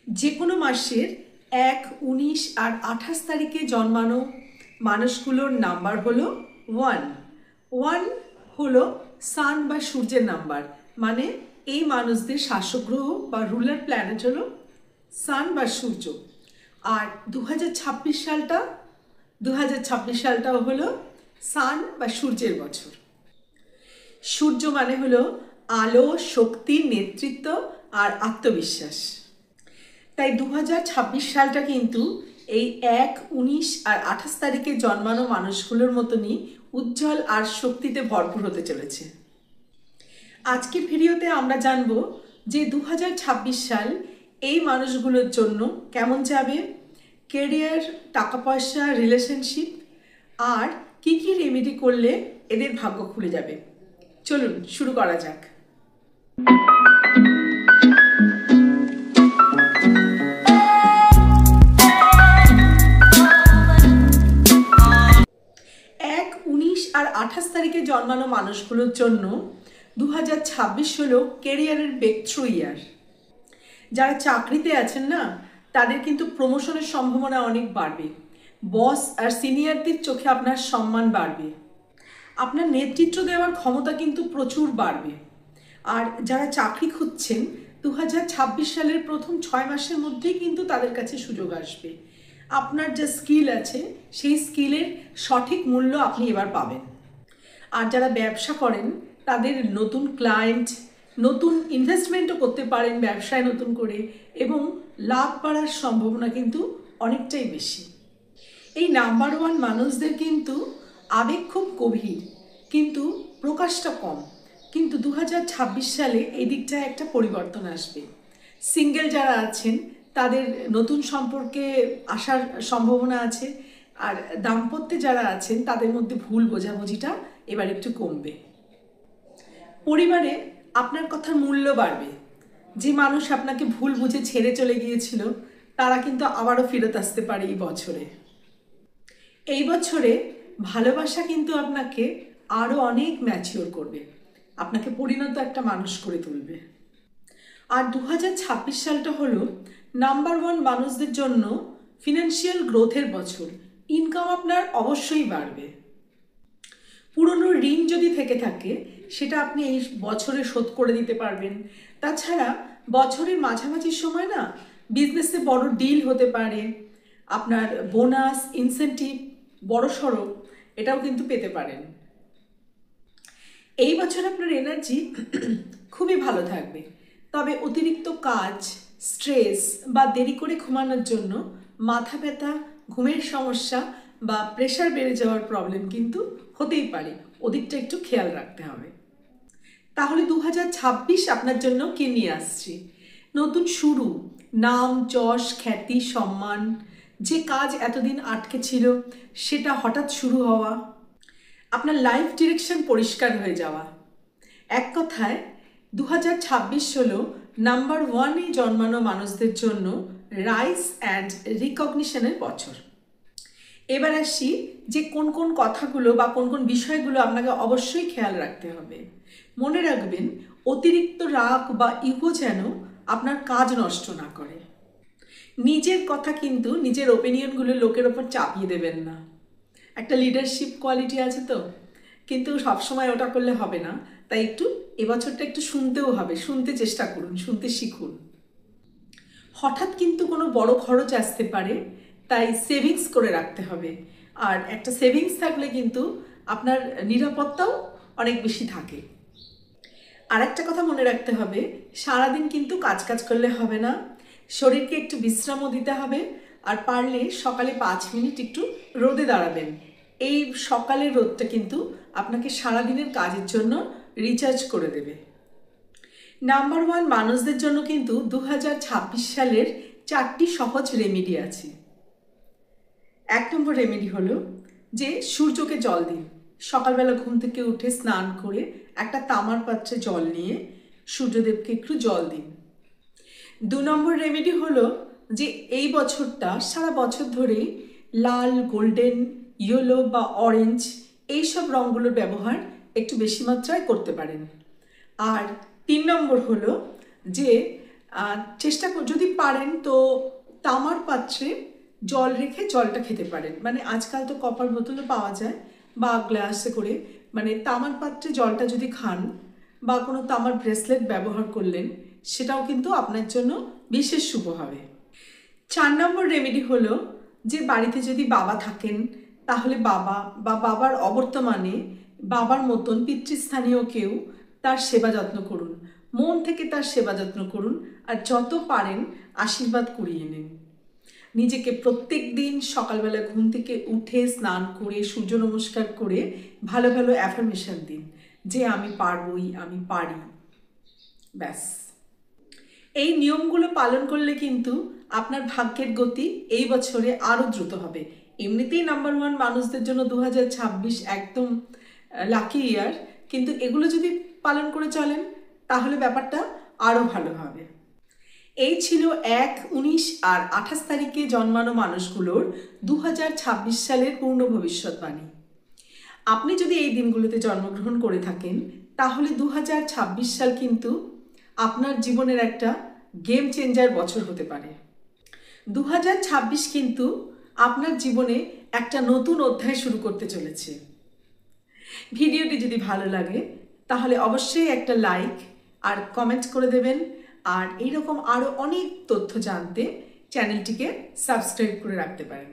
যে কোনো মাসের 1, 19 আর 28 তারিখে জন্মানো মানুষগুলোর নাম্বার হলো 1। 1 হলো সান বা সূর্যের নাম্বার, মানে এই মানুষদের শাসক গ্রহ বা রুলার প্ল্যানেট হলো সান বা সূর্য। আর 2026 সালটাও হলো সান বা সূর্যের বছর। সূর্য মানে হলো আলো, শক্তি, নেতৃত্ব আর আত্মবিশ্বাস। তাই 2026 সালটা কিন্তু এই 1, 19 আর 28 তারিখে জন্মানো মানুষগুলোর মতনই উজ্জ্বল আর শক্তিতে ভরপুর হতে চলেছে। আজকের ভিডিওতে আমরা জানব যে 2026 সাল এই মানুষগুলোর জন্য কেমন যাবে, কেরিয়ার, টাকা পয়সা, রিলেশনশিপ আর কি কি রেমেডি করলে এদের ভাগ্য খুলে যাবে। চলুন শুরু করা যাক। 1, 19 আর 28 তারিখে জন্মানো মানুষগুলোর জন্য 2026 হলো কেরিয়ারের ব্রেক থ্রু ইয়ার। যারা চাকরিতে আছেন না, তাদের কিন্তু প্রমোশনের সম্ভাবনা অনেক বাড়বে। বস আর সিনিয়রদের চোখে আপনার সম্মান বাড়বে। আপনার নেতৃত্ব দেওয়ার ক্ষমতা কিন্তু প্রচুর বাড়বে। আর যারা চাকরি খুঁজছেন, 2026 সালের প্রথম 6 মাসের মধ্যেই কিন্তু তাদের কাছে সুযোগ আসবে। আপনার যে স্কিল আছে, সেই স্কিলের সঠিক মূল্য আপনি এবার পাবেন। আর যারা ব্যবসা করেন, তাদের নতুন ক্লায়েন্ট, নতুন ইনভেস্টমেন্টও করতে পারেন ব্যবসায় নতুন করে, এবং লাভ বাড়ার সম্ভাবনা কিন্তু অনেকটাই বেশি। এই নাম্বার 1 মানুষদের কিন্তু আবেগ খুব গভীর, কিন্তু প্রকাশটা কম। কিন্তু 2026 সালে এই দিকটায় একটা পরিবর্তন আসবে। সিঙ্গেল যারা আছেন, তাদের নতুন সম্পর্কে আসার সম্ভাবনা আছে। আর দাম্পত্যে যারা আছেন, তাদের মধ্যে ভুল বোঝাবুঝিটা এবার একটু কমবে। পরিবারে আপনার কথার মূল্য বাড়বে। যে মানুষ আপনাকে ভুল বুঝে ছেড়ে চলে গিয়েছিল, তারা কিন্তু আবারও ফেরত আসতে পারে এই বছরে। এই বছরে ভালোবাসা কিন্তু আপনাকে আরও অনেক ম্যাচিওর করবে, আপনাকে পরিণত একটা মানুষ করে তুলবে। আর 2026 সালটা হলো নাম্বার 1 মানুষদের জন্য ফিনান্সিয়াল গ্রোথের বছর। ইনকাম আপনার অবশ্যই বাড়বে। পুরনো ঋণ যদি থেকে থাকে, সেটা আপনি এই বছরে শোধ করে দিতে পারবেন। তাছাড়া বছরের মাঝামাঝি সময় না, বিজনেসে বড় ডিল হতে পারে। আপনার বোনাস, ইনসেন্টিভ বড়সড়, এটাও কিন্তু পেতে পারেন। এই বছর আপনার এনার্জি খুবই ভালো থাকবে। তবে অতিরিক্ত কাজ, স্ট্রেস বা দেরি করে ঘুমানোর জন্য মাথা ব্যথা, ঘুমের সমস্যা বা প্রেশার বেড়ে যাওয়ার প্রবলেম কিন্তু হতেই পারে। ওদিকটা একটু খেয়াল রাখতে হবে। তাহলে 2026 আপনার জন্য কি নিয়ে আসছি? নতুন শুরু, নাম, যশ, খ্যাতি, সম্মান। যে কাজ এতদিন আটকে ছিল, সেটা হঠাৎ শুরু হওয়া। আপনার লাইফ ডিরেকশন পরিষ্কার হয়ে যাওয়া। এক কথায় 2026 হলো নাম্বার 1-এ জন্মানো মানুষদের জন্য রাইজ অ্যান্ড রিকগনিশনের বছর। এবার আসি যে কোন কোন কথাগুলো বা কোন কোন বিষয়গুলো আপনাকে অবশ্যই খেয়াল রাখতে হবে। মনে রাখবেন, অতিরিক্ত রাগ বা ইগো যেন আপনার কাজ নষ্ট না করে। নিজের কথা কিন্তু, নিজের ওপিনিয়নগুলো লোকের ওপর চাপিয়ে দেবেন না। একটা লিডারশিপ কোয়ালিটি আছে তো, কিন্তু সবসময় ওটা করলে হবে না। তাই একটু এবছরটা একটু শুনতেও হবে, শুনতে চেষ্টা করুন, শুনতে শিখুন। হঠাৎ কিন্তু কোনো বড় খরচ আসতে পারে, তাই সেভিংস করে রাখতে হবে। আর একটা সেভিংস থাকলে কিন্তু আপনার নিরাপত্তাও অনেক বেশি থাকে। আর একটা কথা মনে রাখতে হবে, সারাদিন কিন্তু কাজ করলে হবে না, শরীরকে একটু বিশ্রামও দিতে হবে। আর পারলে সকালে 5 মিনিট একটু রোদে দাঁড়াবেন। এই সকালের রোদটা কিন্তু আপনাকে সারাদিনের কাজের জন্য রিচার্জ করে দেবে। নাম্বার 1 মানুষদের জন্য কিন্তু 2026 সালের 4টি সহজ রেমেডি আছে। 1 নম্বর রেমেডি হলো যে সূর্যকে জল দিন। সকালবেলা ঘুম থেকে উঠে স্নান করে একটা তামার পাত্রে জল নিয়ে সূর্যদেবকে একটু জল দিন। 2 নম্বর রেমেডি হলো যে এই বছরটা সারা বছর ধরেই লাল, গোল্ডেন, ইয়েলো বা অরেঞ্জ এইসব রঙগুলোর ব্যবহার একটু বেশি মাত্রায় করতে পারেন। আর 3 নম্বর হলো যে চেষ্টা যদি পারেন তো তামার পাত্রে জল রেখে জলটা খেতে পারেন। মানে আজকাল তো কপার বোতলও পাওয়া যায় বা গ্লাসে করে, মানে তামার পাত্রে জলটা যদি খান বা কোনো তামার ব্রেসলেট ব্যবহার করলেন, সেটাও কিন্তু আপনার জন্য বিশেষ শুভ হবে। 4 নম্বর রেমেডি হলো যে বাড়িতে যদি বাবা থাকেন তাহলে বাবা বা বাবার অবর্তমানে বাবার মতন পিতৃস্থানীয় কেউ তার সেবা যত্ন করুন, মন থেকে তার সেবা যত্ন করুন, আর যত পারেন আশীর্বাদ কুড়িয়ে নিন। নিজেকে প্রত্যেক দিন সকালবেলা ঘুম থেকে উঠে স্নান করে সূর্য নমস্কার করে ভালো ভালো অ্যাফার্মেশন দিন যে আমি পারবই, আমি পারি। ব্যাস, এই নিয়মগুলো পালন করলে কিন্তু আপনার ভাগ্যের গতি এই বছরে আরও দ্রুত হবে। এমনিতেই নাম্বার 1 মানুষদের জন্য 2026 একদম লাকি ইয়ার, কিন্তু এগুলো যদি পালন করে চলেন তাহলে ব্যাপারটা আরও ভালো হবে। এই ছিল 1, 19 আর 28 তারিখে জন্মানো মানুষগুলোর 2026 সালের পূর্ণ ভবিষ্যৎবাণী। আপনি যদি এই দিনগুলোতে জন্মগ্রহণ করে থাকেন তাহলে 2026 সাল কিন্তু আপনার জীবনের একটা গেম চেঞ্জার বছর হতে পারে। 2026 কিন্তু আপনার জীবনে একটা নতুন অধ্যায় শুরু করতে চলেছে। ভিডিওটি যদি ভালো লাগে তাহলে অবশ্যই একটা লাইক আর কমেন্ট করে দেবেন, আর এইরকম আরও অনেক তথ্য জানতে চ্যানেলটিকে সাবস্ক্রাইব করে রাখতে পারেন।